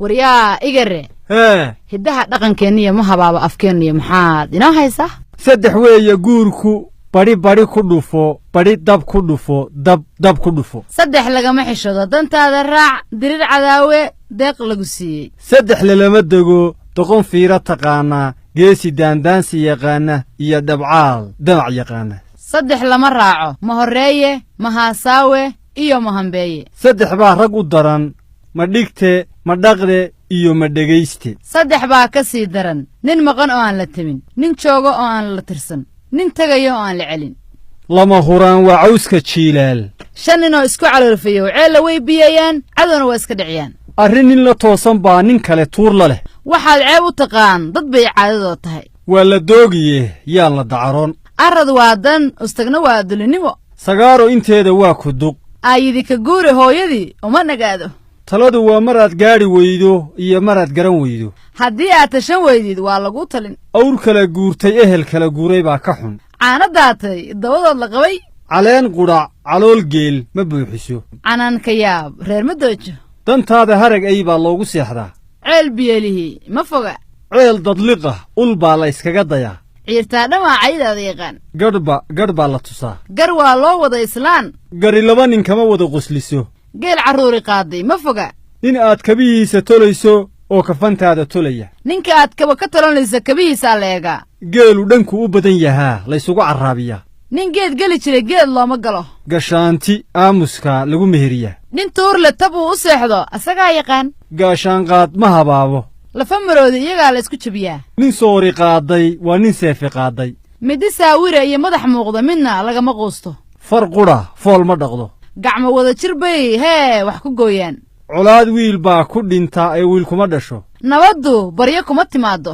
وريا إيجري هدها دقن كنية مهبابة أفكنية محاد إنها هيسا سدح ويا جوركو bari ku dhufo bari dab ku dhufo dab ku dhufo saddex laga ma xishado dantaada raac dirir cadaawe deeq lagu siiyay saddex lama dago doqon fiira taqaana geesi daandaansi yaqaana iyo dabcaal damac yaqaana saddex lama raaco ma horeeye ma haasaawe iyo ma hambeeye saddex baa rag u daran ma dhigte ma dhaqde iyo ma dhegayste saddex baa ka sii daran nin maqan oo aan la timin nin joogo oo aan la tirsan nin tagayo oo aan la celin lama huraan waa cawska jiilaal shan nin oo isku caloolfayo ceella way biyayaan cadowna waa iska dhiciyaan arrin nin la toosan baa nin kale tuur la leh waxaad ceeb u taqaan dad bay caadadoo tahay waa la doogiye yaan la dacaroon arrad waa dan ustagna waa dulinimo sagaaro inteeda waa ku duq aayidi ka guure hooyadii uma nagaado taladu waa maraad gaadhi weydo iyo maraad garan weydo haddii aad tashan weydid waa lagu talin awr kala guurtay ehel kala guuray baa ka xun caana daatay dabadood la qabay caleen qudhac calool geel ma buuxiso canaanka yaab reer ma doojo dantaada harag ay baa loogu seexdaa ceel biyelihii ma foga ceel dadliqah ul baa la iskaga dayaa ciirtaa dhammaa caydaada yaqaan gadh baa la tusaa gar waa loo wada islaan gari laba nin kama wada qosliso geel carruuri qaaday ma foga nin aad kabihiisa tolayso oo kafantaada tolaya ninka aad kaba ka talanaysa kabihiisaa la eegaa geelu dhanku u badan yahaa laysugu carraabiyaa nin geed geli jiray geed looma galo gashaanti aamuska lagu meheriyaa nin tuurle tab uu u seexdo asagaa yaqaan gaashaanqaad ma habaabo lafa maroodi iyagaa la isku jebiyaa nin soori qaaday waa nin seefi qaaday middi saawire iyo madax muuqda midna lagama quusto far qudha fool ma dhaqdo gacmo wada jir bay hee wax ku gooyaan colaad wiil baa ku dhintaa ee wiil kuma dhasho nabaddu baryo kuma timaaddo